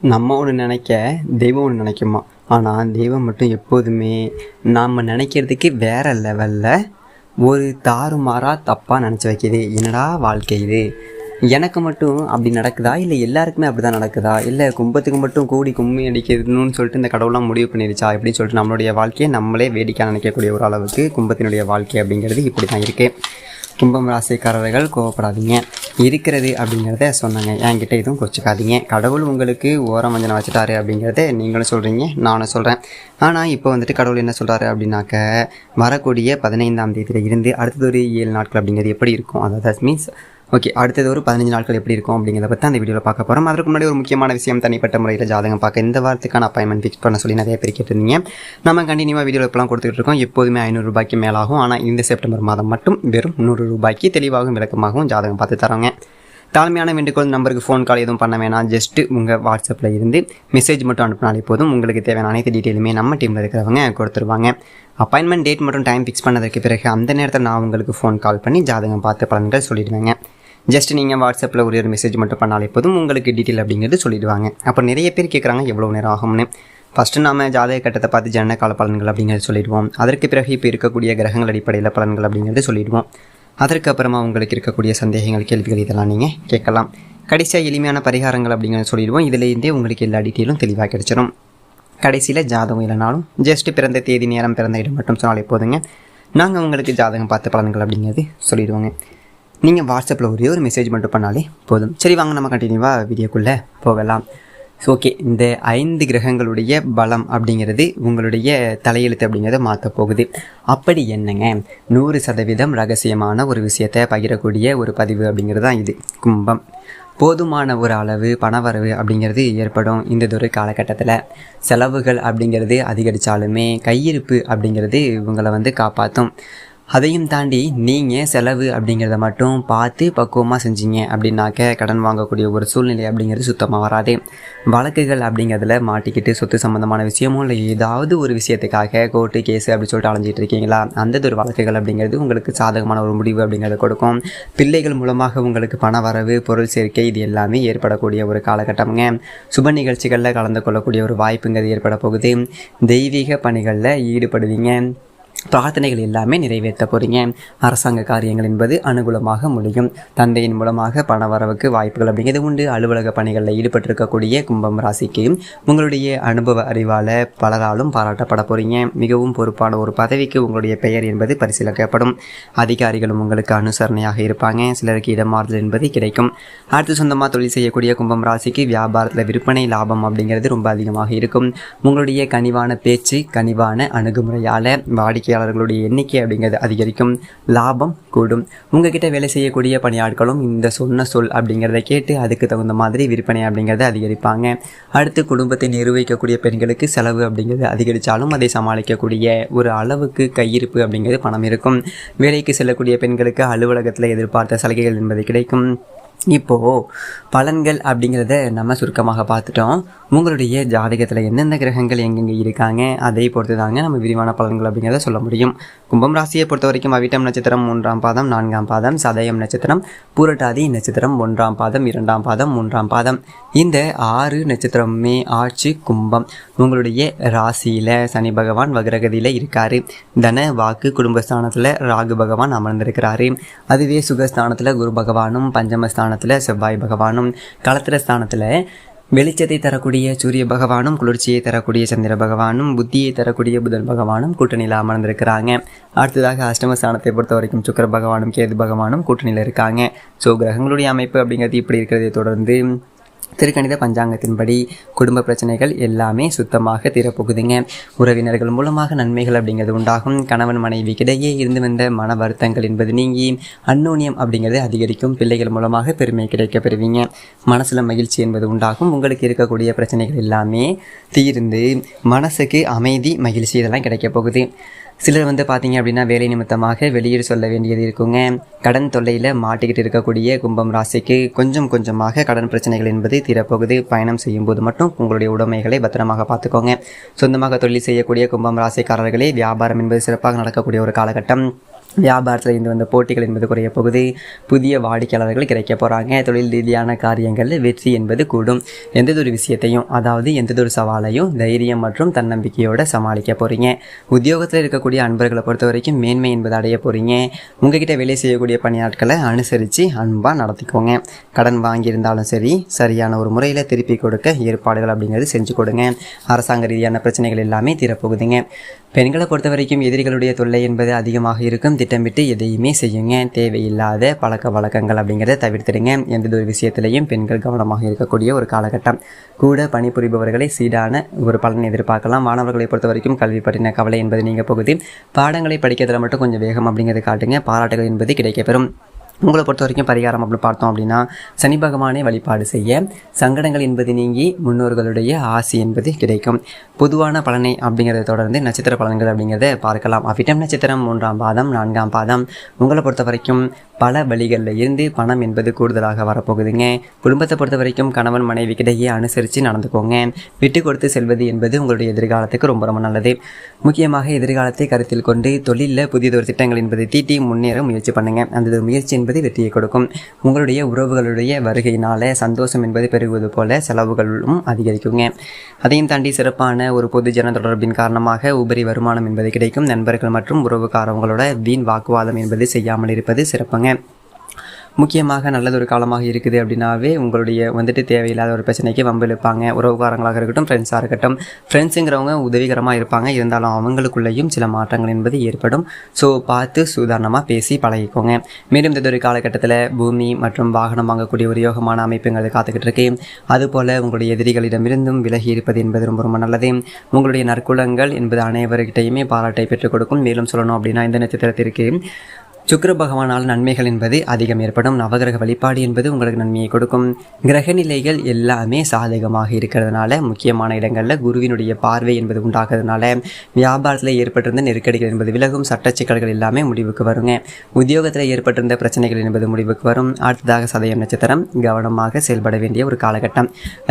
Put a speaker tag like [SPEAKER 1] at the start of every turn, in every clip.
[SPEAKER 1] நம்ம ஒன்று நினைக்க தெய்வம் ஒன்று நினைக்குமா. ஆனால் தெய்வம் மட்டும் எப்போதுமே நாம் நினைக்கிறதுக்கு வேறு லெவலில் ஒரு தாறுமாறாக தப்பாக நினச்சி வைக்கிது. என்னடா வாழ்க்கை இது, எனக்கு மட்டும் அப்படி நடக்குதா, இல்லை எல்லாருக்குமே அப்படி தான் நடக்குதா, இல்லை கும்பத்துக்கு மட்டும் கூடி கும்மி அடிக்கணும்னு சொல்லிட்டு இந்த கடவுளாம் முடிவு பண்ணிடுச்சா இப்படின்னு சொல்லிட்டு நம்மளுடைய வாழ்க்கையை நம்மளே வேடிக்கை நினைக்கக்கூடிய ஒரு அளவுக்கு கும்பத்தினுடைய வாழ்க்கை அப்படிங்கிறது இப்படி தான் இருக்குது. கும்பம் ராசிக்காரர்கள் கோவப்படாதீங்க, இருக்கிறது அப்படிங்கிறத சொன்னாங்க. என்கிட்ட எதுவும் கொச்சிக்காதீங்க. கடவுள் உங்களுக்கு ஓரம் வஞ்சனை வச்சுட்டாரு அப்படிங்கிறத நீங்களும் சொல்கிறீங்க, நானும் சொல்கிறேன். ஆனால் இப்போ வந்துட்டு கடவுள் என்ன சொல்கிறாரு அப்படின்னாக்க, வரக்கூடிய 15ஆம் தேதியில் இருந்து அடுத்தது ஒரு 7 நாட்கள் அப்படிங்கிறது எப்படி இருக்கும், அதாவது மீன்ஸ் ஓகே அடுத்தது ஒரு 15 நாட்கள் எப்படி இருக்கும் அப்படிங்கிறத பற்றி அந்த வீடியோவில் பார்க்க போகிறோம். அதுக்கு முன்னாடி ஒரு முக்கியமான விஷயம், தனிப்பட்ட முறையில் ஜாதகம் பார்க்க இந்த வாரத்துக்கான அப்பாயின்மெண்ட் ஃபிக்ஸ் பண்ண சொல்லி நிறைய பேர் கேட்டிருந்தீங்க. நம்ம கண்டினியூவாக வீடியோவில் இப்போலாம் கொடுத்துட்டு இருக்கோம். எப்போதுமே 500 ரூபாய்க்கு மேலாகும். ஆனால் இந்த செப்டம்பர் மாதம் மட்டும் வெறும் 100 ரூபாய்க்கு தெளிவாகவும் விளக்கமாகவும் ஜாதகம் பார்த்து தரோங்க. தாழ்மையான வேண்டுகோள், நம்பருக்கு ஃபோன் கால் எதுவும் பண்ண வேணாம். ஜஸ்ட்டு உங்கள் வாட்ஸ்அப்பில் இருந்து மெசேஜ் மட்டும் அனுப்பினாலே போதும். உங்களுக்கு தேவையான அனைத்து டீட்டெயிலுமே நம்ம டீமில் இருக்கிறவங்க கொடுத்துருவாங்க. அப்பாயின்மெண்ட் டேட் மற்றும் டைம் ஃபிக்ஸ் பண்ணதுக்கு பிறகு அந்த நேரத்தில் நான் உங்களுக்கு ஃபோன் கால் பண்ணி ஜாதகம் பார்த்து பலன்கள் சொல்லிடுவேங்க. ஜஸ்ட் நீங்கள் வாட்ஸ்அப்பில் ஒரு மெசேஜ் மட்டும் பண்ணாலே போதும், உங்களுக்கு டீட்டெயில் அப்படிங்கிறது சொல்லிடுவாங்க. அப்போ நிறைய பேர் கேட்குறாங்க எவ்வளோ நேரம் ஆகும்னு. ஃபஸ்ட்டு நம்ம ஜாதக கட்டத்தை பார்த்து ஜன கால பலன்கள் அப்படிங்கிறது சொல்லிடுவோம். அதற்கு பிறகு இப்போ இருக்கக்கூடிய கிரகங்கள் அடிப்படையில் பலன்கள் அப்படிங்கிறது சொல்லிடுவோம். அதற்கப்புறமா உங்களுக்கு இருக்கக்கூடிய சந்தேகங்கள், கேள்விகள் இதெல்லாம் நீங்கள் கேட்கலாம். கடைசியாக எளிமையான பரிகாரங்கள் அப்படிங்கிறத சொல்லிடுவோம். இதிலேருந்தே உங்களுக்கு எல்லா டீட்டெயிலும் தெளிவாக கிடைச்சிடும். கடைசியில் ஜாதகம் இல்லைனாலும் ஜஸ்ட்டு பிறந்த தேதி, நேரம், பிறந்த இடம் மட்டும் சொன்னாலே போதுங்க. நாங்கள் உங்களுக்கு ஜாதகம் பார்த்த பலன்கள் அப்படிங்கிறது சொல்லிடுவோங்க. நீங்கள் வாட்ஸ்அப்பில் ஒரே ஒரு மெசேஜ் மட்டும் பண்ணாலே போதும். சரி, வாங்க நம்ம கண்டினியூவாக வீடியோக்குள்ளே போகலாம். ஓகே, இந்த 5 கிரகங்களுடைய பலம் அப்படிங்கிறது உங்களுடைய தலையெழுத்து அப்படிங்கிறத மாற்ற போகுது. அப்படி என்னங்க, 100% ரகசியமான ஒரு விஷயத்தை பகிரக்கூடிய ஒரு பதிவு அப்படிங்கிறது தான் இது. கும்பம் போதுமான ஒரு அளவு பணவரவு அப்படிங்கிறது ஏற்படும். இந்த காலகட்டத்தில் செலவுகள் அப்படிங்கிறது அதிகரித்தாலுமே கையிருப்பு அப்படிங்கிறது உங்களை காப்பாற்றும். அதையும் தாண்டி நீங்கள் செலவு அப்படிங்கிறத மட்டும் பார்த்து பக்குவமாக செஞ்சீங்க அப்படின்னாக்க கடன் வாங்கக்கூடிய ஒரு சூழ்நிலை அப்படிங்கிறது சுத்தமாக வராது. வழக்குகள் அப்படிங்கிறதுல மாட்டிக்கிட்டு சொத்து சம்மந்தமான விஷயமும் இல்லை ஏதாவது ஒரு விஷயத்துக்காக கோர்ட்டு கேஸு அப்படி சொல்லிட்டு அலைஞ்சிட்டு இருக்கீங்களா, அந்த ஒரு வழக்குகள் அப்படிங்கிறது உங்களுக்கு சாதகமான ஒரு முடிவு அப்படிங்கிறத கொடுக்கும். பிள்ளைகள் மூலமாக உங்களுக்கு பண வரவு, பொருள் சேர்க்கை இது எல்லாமே ஏற்படக்கூடிய ஒரு காலகட்டம்ங்க. சுப நிகழ்ச்சிகளில் கலந்து கொள்ளக்கூடிய ஒரு வாய்ப்புங்கிறது ஏற்பட போகுது. தெய்வீக பணிகளில் ஈடுபடுவீங்க. பிரார்த்தனைகள் எல்லாமே நிறைவேற்ற போகிறீங்க. அரசாங்க காரியங்கள் என்பது அனுகூலமாக முடியும். தந்தையின் மூலமாக பண வரவுக்கு வாய்ப்புகள் அப்படிங்கிறது உண்டு. அலுவலக பணிகளில் ஈடுபட்டிருக்கக்கூடிய கும்பம் ராசிக்கு உங்களுடைய அனுபவ அறிவால் பலராலும் பாராட்டப்பட போகிறீங்க. மிகவும் பொறுப்பான ஒரு பதவிக்கு உங்களுடைய பெயர் என்பது பரிசீலிக்கப்படும். அதிகாரிகளும் உங்களுக்கு அனுசரணையாக இருப்பாங்க. சிலருக்கு இடமாறுதல் என்பது கிடைக்கும். அடுத்து சொந்தமாக தொழில் செய்யக்கூடிய கும்பம் ராசிக்கு வியாபாரத்தில் விற்பனை லாபம் அப்படிங்கிறது ரொம்ப அதிகமாக இருக்கும். உங்களுடைய கனிவான பேச்சு, கனிவான அணுகுமுறையால் வாடிக்கையாளர்களுடைய எண்ணிக்கை அப்படிங்கிறது அதிகரிக்கும். லாபம் கூடும். உங்ககிட்ட வேலை செய்யக்கூடிய பணியாட்களும் இந்த சொன்ன சொல் அப்படிங்கிறத கேட்டு அதுக்கு தகுந்த மாதிரி விற்பனை அப்படிங்கிறத அதிகரிப்பாங்க. அடுத்து குடும்பத்தை நிர்வகிக்கக்கூடிய பெண்களுக்கு செலவு அப்படிங்கிறது அதிகரித்தாலும் அதை சமாளிக்கக்கூடிய ஒரு அளவுக்கு கையிருப்பு அப்படிங்கிறது பணம் இருக்கும். வேலைக்கு செல்லக்கூடிய பெண்களுக்கு அலுவலகத்தில் எதிர்பார்த்த சலுகைகள் என்பது கிடைக்கும். இப்போது பலன்கள் அப்படிங்கிறத நம்ம சுருக்கமாக பார்த்துட்டோம். உங்களுடைய ஜாதகத்தில் எந்தெந்த கிரகங்கள் எங்கெங்கே இருக்காங்க அதை பொறுத்து தாங்க நம்ம விரிவான பலன்கள் அப்படிங்கிறத சொல்ல முடியும். கும்பம் ராசியை பொறுத்த வரைக்கும் அவிட்டம் நட்சத்திரம் 3ஆம் பாதம் 4ஆம் பாதம், சதயம் நட்சத்திரம், பூரட்டாதி நட்சத்திரம் 1ஆம் பாதம் 2ஆம் பாதம் 3ஆம் பாதம், இந்த 6 நட்சத்திரமே ஆட்சி கும்பம். உங்களுடைய ராசியில் சனி பகவான் வக்ரகதியில் இருக்கார். தன வாக்கு குடும்பஸ்தானத்தில் ராகு பகவான் அமர்ந்திருக்கிறாரு. அதுவே சுகஸ்தானத்தில் குரு பகவானும், பஞ்சமஸ்தானத்தில் செவ்வாய் பகவானும், களத்திர ஸ்தானத்தில் வெளிச்சத்தை தரக்கூடிய சூரிய பகவானும், குளிர்ச்சியை தரக்கூடிய சந்திர பகவானும், புத்தியை தரக்கூடிய புதன் பகவானும் கூட்டணியில் அமர்ந்திருக்கிறாங்க. அடுத்ததாக அஷ்டமஸ்தானத்தை பொறுத்த வரைக்கும் சுக்கிர பகவானும் கேது பகவானும் கூட்டணியில் இருக்காங்க. ஸோ கிரகங்களுடைய அமைப்பு அப்படிங்கிறது இப்படி இருக்கிறதை தொடர்ந்து திருக்கணித பஞ்சாங்கத்தின்படி குடும்ப பிரச்சனைகள் எல்லாமே சுத்தமாக தீரப்போகுதுங்க. உறவினர்கள் மூலமாக நன்மைகள் அப்படிங்கிறது உண்டாகும். கணவன் மனைவிக்கிடையே இருந்து வந்த மன வருத்தங்கள் என்பது நீங்கி அந்யோன்யம் அப்படிங்கிறது அதிகரிக்கும். பிள்ளைகள் மூலமாக பெருமை கிடைக்க பெறுவீங்க. மனசில் மகிழ்ச்சி என்பது உண்டாகும். உங்களுக்கு இருக்கக்கூடிய பிரச்சனைகள் எல்லாமே தீர்ந்து மனசுக்கு அமைதி, மகிழ்ச்சி இதெல்லாம் கிடைக்க போகுது. சிலர் பார்த்தீங்க அப்படின்னா வேலை நிமித்தமாக வெளியீடு சொல்ல வேண்டியது இருக்குங்க. கடன் தொல்லையில் மாட்டிக்கிட்டு இருக்கக்கூடிய கும்பம் ராசிக்கு கொஞ்சம் கொஞ்சமாக கடன் பிரச்சனைகள் என்பது தீரப்போகுது. பயணம் செய்யும்போது மட்டும் உங்களுடைய உடைமைகளை பத்திரமாக பார்த்துக்கோங்க. சொந்தமாக தொழில் செய்யக்கூடிய கும்பம் ராசிக்காரர்களே வியாபாரம் என்பது சிறப்பாக நடக்கக்கூடிய ஒரு காலகட்டம். வியாபாரத்தில் இருந்து வந்த போட்டிகள் என்பது குறைய போகுது. புதிய வாடிக்கையாளர்கள் கிடைக்க போகிறாங்க. தொழில் ரீதியான காரியங்களில் வெற்றி என்பது கூடும். எந்ததொரு விஷயத்தையும், அதாவது எந்ததொரு சவாலையும் தைரியம் மற்றும் தன்னம்பிக்கையோடு சமாளிக்க போகிறீங்க. உத்தியோகத்தில் இருக்கக்கூடிய அன்பர்களை பொறுத்த வரைக்கும் மேன்மை என்பது அடைய போகிறீங்க. உங்ககிட்ட வேலை செய்யக்கூடிய பணியாட்களை அனுசரித்து அன்பாக நடத்திக்கோங்க. கடன் வாங்கியிருந்தாலும் சரி, சரியான ஒரு முறையில் திருப்பி கொடுக்க ஏற்பாடுகள் அப்படிங்கிறது செஞ்சு கொடுங்க. அரசாங்க ரீதியான பிரச்சனைகள் எல்லாமே தீரப்போகுதுங்க. பெண்களை பொறுத்த வரைக்கும் எதிரிகளுடைய தொல்லை என்பது அதிகமாக இருக்கும். திட்டமிட்டு எதையுமே செய்யுங்க. தேவையில்லாத பழக்க வழக்கங்கள் அப்படிங்கிறத தவிர்த்துடுங்க. எந்த ஒரு விஷயத்திலையும் பெண்கள் கவனமாக இருக்கக்கூடிய ஒரு காலகட்டம். கூட பணிபுரிபவர்களை சீடான ஒரு பலன் எதிர்பார்க்கலாம். மாணவர்களை பொறுத்த வரைக்கும் கல்வி பற்றின கவலை என்பது நீங்கள் போகுது. பாடங்களை படிக்கிறதுல மட்டும் கொஞ்சம் வேகம் அப்படிங்கிறத காட்டுங்க. பாராட்டுகள் என்பது கிடைக்கப்பெறும். உங்களை பொறுத்த வரைக்கும் பரிகாரம் அப்படின்னு பார்த்தோம் அப்படின்னா, சனி பகவானை வழிபாடு செய்ய, சங்கடங்கள் என்பது நீங்கி முன்னோர்களுடைய ஆசி என்பது கிடைக்கும். பொதுவான பலனை அப்படிங்கிறத தொடர்ந்து நட்சத்திர பலன்கள் அப்படிங்கிறத பார்க்கலாம். அவிட்டம் நட்சத்திரம் 3ஆம் பாதம் 4ஆம் பாதம். உங்களை பொறுத்த வரைக்கும் பல வழிகளில் இருந்து பணம் என்பது கூடுதலாக வரப்போகுதுங்க. குடும்பத்தை பொறுத்த வரைக்கும் கணவன் மனைவிக்கிடையே அனுசரித்து நடந்துக்கோங்க. விட்டு கொடுத்து செல்வது என்பது உங்களுடைய எதிர்காலத்துக்கு ரொம்ப ரொம்ப நல்லது. முக்கியமாக எதிர்காலத்தை கருத்தில் கொண்டு தொழிலில் புதியதொரு திட்டங்கள் என்பதை தீட்டி முன்னேற முயற்சி பண்ணுங்கள். அந்த முயற்சி என்பது வெற்றியை கொடுக்கும். உங்களுடைய உறவுகளுடைய வருகையினால் சந்தோஷம் என்பது பெருகுவது போல செலவுகளும் அதிகரிக்குங்க. அதையும் தாண்டி சிறப்பான ஒரு பொதுஜன தொடர்பின் காரணமாக உபரி வருமானம் என்பது கிடைக்கும். நண்பர்கள் மற்றும் உறவுக்காரவங்களோட வீண் வாக்குவாதம் என்பது செய்யாமல் இருப்பது சிறப்புங்க. முக்கியமாக நல்லதொரு காலமாக இருக்குது அப்படின்னாவே உங்களுடைய தேவையில்லாத ஒரு பிரச்சனைக்கு வம்பிழுப்பாங்க. உறவுக்காரங்களாக இருக்கட்டும், ஃப்ரெண்ட்ஸாக இருக்கட்டும். ஃப்ரெண்ட்ஸுங்கிறவங்க உதவிகரமாக இருப்பாங்க. இருந்தாலும் அவங்களுக்குள்ளேயும் சில மாற்றங்கள் என்பது ஏற்படும். ஸோ பார்த்து சுதாரணமாக பேசி பழகிக்கோங்க. மேலும் இந்த ஒரு காலகட்டத்தில் பூமி மற்றும் வாகனம் வாங்கக்கூடிய ஒரு யோகமான அமைப்புங்கிறது காத்துக்கிட்டு இருக்கு. அதுபோல் உங்களுடைய எதிரிகளிடமிருந்தும் விலகி இருப்பது என்பது ரொம்ப ரொம்ப நல்லது. உங்களுடைய நற்குலங்கள் என்பது அனைவர்கிட்டையுமே பாராட்டை பெற்றுக் கொடுக்கும். மேலும் சொல்லணும் அப்படின்னா, இந்த நட்சத்திரத்திற்கு சுக்கிர பகவானால் நன்மைகள் என்பது அதிகம் ஏற்படும். நவகிரக வழிபாடு என்பது உங்களுக்கு நன்மையை கொடுக்கும். கிரக நிலைகள் எல்லாமே சாதகமாக இருக்கிறதுனால, முக்கியமான இடங்களில் குருவினுடைய பார்வை என்பது உண்டாகிறதுனால வியாபாரத்தில் ஏற்பட்டிருந்த நெருக்கடிகள் என்பது விலகும். சட்ட சிக்கல்கள் எல்லாமே முடிவுக்கு வருங்க. உத்தியோகத்தில் ஏற்பட்டிருந்த பிரச்சனைகள் என்பது முடிவுக்கு வரும். அடுத்ததாக சதயம் நட்சத்திரம். கவனமாக செயல்பட வேண்டிய ஒரு காலகட்டம்.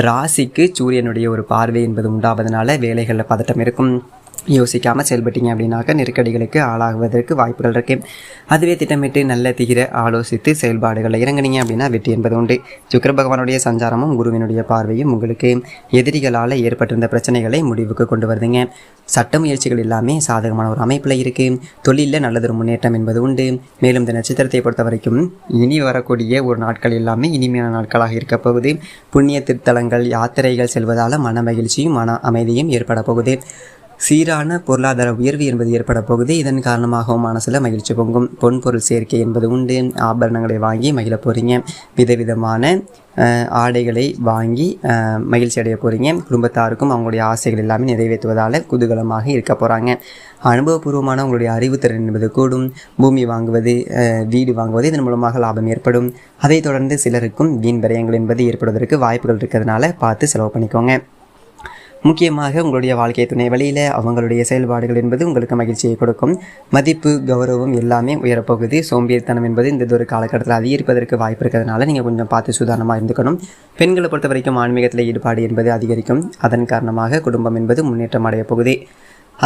[SPEAKER 1] ராசிக்கு சூரியனுடைய ஒரு பார்வை என்பது உண்டாவதனால வேலைகளில் பதட்டம் இருக்கும். யோசிக்காமல் செயல்பட்டீங்க அப்படின்னாக்க நெருக்கடிகளுக்கு ஆளாகுவதற்கு வாய்ப்புகள் இருக்குது. அதுவே திட்டமிட்டு நல்ல தீர ஆலோசித்து செயல்பாடுகளில் இறங்கினீங்க அப்படின்னா வெற்றி என்பது உண்டு. சுக்கிர பகவானுடைய சஞ்சாரமும் குருவினுடைய பார்வையும் உங்களுக்கு எதிரிகளால் ஏற்பட்டிருந்த பிரச்சனைகளை முடிவுக்கு கொண்டு வருதுங்க. சட்ட முயற்சிகள் எல்லாமே சாதகமான ஒரு அமைப்பில் இருக்குது. தொழிலில் நல்லதொரு முன்னேற்றம் என்பது உண்டு. மேலும் இந்த நட்சத்திரத்தை பொறுத்த வரைக்கும் இனி வரக்கூடிய ஒரு நாட்கள் எல்லாமே இனிமையான நாட்களாக இருக்க போகுது. புண்ணிய திருத்தலங்கள், யாத்திரைகள் செல்வதால் மன மகிழ்ச்சியும் மன அமைதியும் ஏற்பட போகுது. சீரான பொருளாதார உயர்வு என்பது ஏற்பட போகுது. இதன் காரணமாகவும் மனசில் மகிழ்ச்சி பொங்கும். பொன்பொருள் சேர்க்கை என்பது உண்டு. ஆபரணங்களை வாங்கி மகிழ போகிறீங்க. விதவிதமான ஆடைகளை வாங்கி மகிழ்ச்சி அடைய போகிறீங்க. குடும்பத்தாருக்கும் அவங்களுடைய ஆசைகள் எல்லாமே நிறைவேற்றுவதால் குதூகலமாக இருக்க போகிறாங்க. அனுபவபூர்வமான உங்களுடைய அறிவுத்திறன் என்பது கூடும். பூமி வாங்குவது, வீடு வாங்குவது, இதன் மூலமாக லாபம் ஏற்படும். அதைத் தொடர்ந்து சிலருக்கும் வீண் விரயங்கள் என்பது ஏற்படுவதற்கு வாய்ப்புகள் இருக்கிறதுனால பார்த்து செலவு பண்ணிக்கோங்க. முக்கியமாக உங்களுடைய வாழ்க்கை துணை வழியில் அவங்களுடைய செயல்பாடுகள் என்பது உங்களுக்கு மகிழ்ச்சியை கொடுக்கும். மதிப்பு, கௌரவம் எல்லாமே உயரப்போகுது. சோம்பேறித்தனம் என்பது இந்த ஒரு காலகட்டத்தில் அதிகரிப்பதற்கு வாய்ப்பு இருக்கிறதுனால நீங்கள் கொஞ்சம் பார்த்து சுதாரணமாக இருந்துக்கணும். பெண்களை பொறுத்த வரைக்கும் ஆன்மீகத்தில் ஈடுபாடு என்பது அதிகரிக்கும். அதன் காரணமாக குடும்பம் என்பது முன்னேற்றம் அடைய போகுது.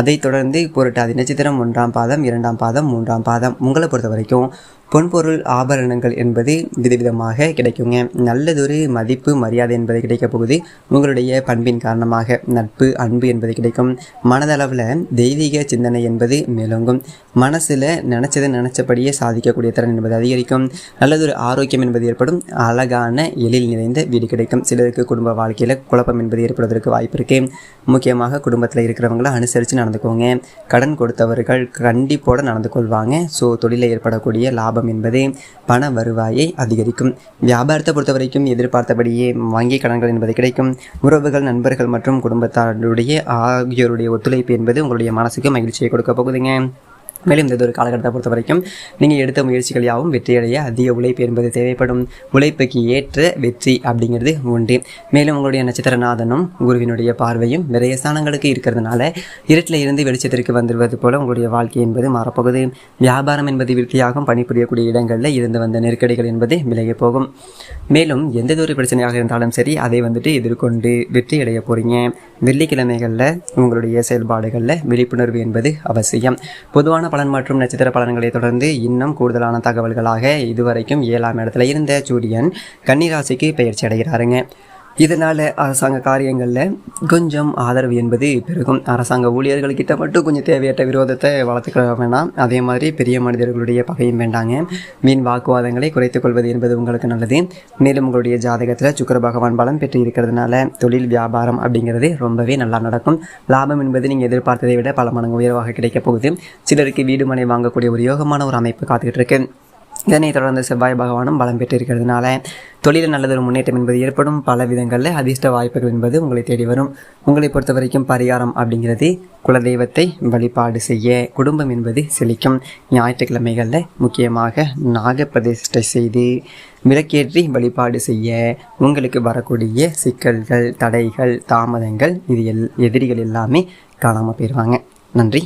[SPEAKER 1] அதைத் தொடர்ந்து புரட்டாதி நட்சத்திரம் 1ஆம் பாதம், 2ஆம் பாதம், 3ஆம் பாதம். உங்களை பொறுத்த வரைக்கும் பொன்பொருள் ஆபரணங்கள் என்பது விதவிதமாக கிடைக்குங்க. நல்லதொரு மதிப்பு, மரியாதை என்பது கிடைக்கப் போகுது. உங்களுடைய பண்பின் காரணமாக நட்பு, அன்பு என்பது கிடைக்கும். மனதளவில் தெய்வீக சிந்தனை என்பது மேலோங்கும். மனசில் நினச்சபடியே சாதிக்கக்கூடிய திறன் என்பது அதிகரிக்கும். நல்லதொரு ஆரோக்கியம் என்பது ஏற்படும். அழகான எழில் நிறைந்த வீடு கிடைக்கும். சிலருக்கு குடும்ப வாழ்க்கையில் குழப்பம் என்பது ஏற்படுவதற்கு வாய்ப்பு இருக்குது. முக்கியமாக குடும்பத்தில் இருக்கிறவங்கள அனுசரித்து நடந்துக்கோங்க. கடன் கொடுத்தவர்கள் கண்டிப்போடு நடந்து கொள்வாங்க. ஸோ தொழிலில் ஏற்படக்கூடிய லாபம் என்பது பண வருவாயை அதிகரிக்கும். வியாபாரத்தை பொறுத்த வரைக்கும் எதிர்பார்த்தபடியே வங்கி கடன்கள் என்பது கிடைக்கும். உறவுகள், நண்பர்கள் மற்றும் குடும்பத்தாருடைய ஆகியோருடைய ஒத்துழைப்பு என்பது உங்களுடைய மனசுக்கு மகிழ்ச்சியை கொடுக்க போகுதுங்க. மேலும் இந்த ஒரு காலகட்டத்தை பொறுத்த வரைக்கும் நீங்கள் எடுத்த முயற்சிகள் யாவும் வெற்றியடைய அதிக உழைப்பு என்பது தேவைப்படும். உழைப்புக்கு ஏற்ற வெற்றி அப்படிங்கிறது உண்டு. மேலும் உங்களுடைய நட்சத்திரநாதனும் குருவினுடைய பார்வையும் நிறைய ஸ்தானங்களுக்கு இருக்கிறதுனால இருட்டில் இருந்து வெளிச்சத்திற்கு வந்துடுவது போல உங்களுடைய வாழ்க்கை என்பது மாறப்போகுது. வியாபாரம் என்பது விருத்தியாகும். பணிபுரியக்கூடிய இடங்களில் இருந்து வந்த நெருக்கடிகள் என்பது விலகி போகும். மேலும் எந்த ஒரு பிரச்சனையாக இருந்தாலும் சரி, அதை எதிர்கொண்டு வெற்றி அடைய போகிறீங்க. வெள்ளிக்கிழமைகளில் உங்களுடைய செயல்பாடுகளில் விழிப்புணர்வு என்பது அவசியம். பொதுவான பலன் மற்றும் நட்சத்திர பலன்களை தொடர்ந்து இன்னும் கூடுதலான தகவல்களாக இதுவரைக்கும் 7ஆம் இடத்துல இருந்த சூரியன் கன்னி ராசிக்கு பெயர்ச்சி அடைகிறாருங்க. இதனால் அரசாங்க காரியங்களில் கொஞ்சம் ஆதரவு என்பது பெருகும். அரசாங்க ஊழியர்கள்கிட்ட மட்டும் கொஞ்சம் தேவையற்ற விரோதத்தை வளர்த்துக்க வேணாம். அதே மாதிரி பெரிய மனிதர்களுடைய பகையும் வேண்டாங்க. வீண் வாக்குவாதங்களை குறைத்துக் கொள்வது என்பது உங்களுக்கு நல்லது. மேலும் உங்களுடைய ஜாதகத்தில் சுக்கிர பகவான் பலம் பெற்று இருக்கிறதுனால தொழில் வியாபாரம் அப்படிங்கிறது ரொம்பவே நல்லா நடக்கும். லாபம் என்பது நீங்கள் எதிர்பார்த்ததை விட பல மடங்கு உயர்வாக கிடைக்கப் போகுது. சிலருக்கு வீடு மனை வாங்கக்கூடிய ஒரு யோகமான ஒரு அமைப்பு காத்துக்கிட்டு இருக்கு. இதனை தொடர்ந்து செவ்வாய் பகவானும் பலம் பெற்று இருக்கிறதுனால தொழிலில் நல்லதொரு முன்னேற்றம் என்பது ஏற்படும். பல விதங்களில் அதிர்ஷ்ட வாய்ப்புகள் என்பது உங்களை தேடி வரும். உங்களை பொறுத்த வரைக்கும் பரிகாரம் அப்படிங்கிறது குலதெய்வத்தை வழிபாடு செய்ய, குடும்பம் என்பது செழிக்கும். ஞாயிற்றுக்கிழமைகளில் முக்கியமாக நாக பிரதிஷ்டை செய்து விளக்கேற்றி வழிபாடு செய்ய உங்களுக்கு வரக்கூடிய சிக்கல்கள், தடைகள், தாமதங்கள், இது எதிரிகள் எல்லாமே காணாமல் போயிடுவாங்க. நன்றி.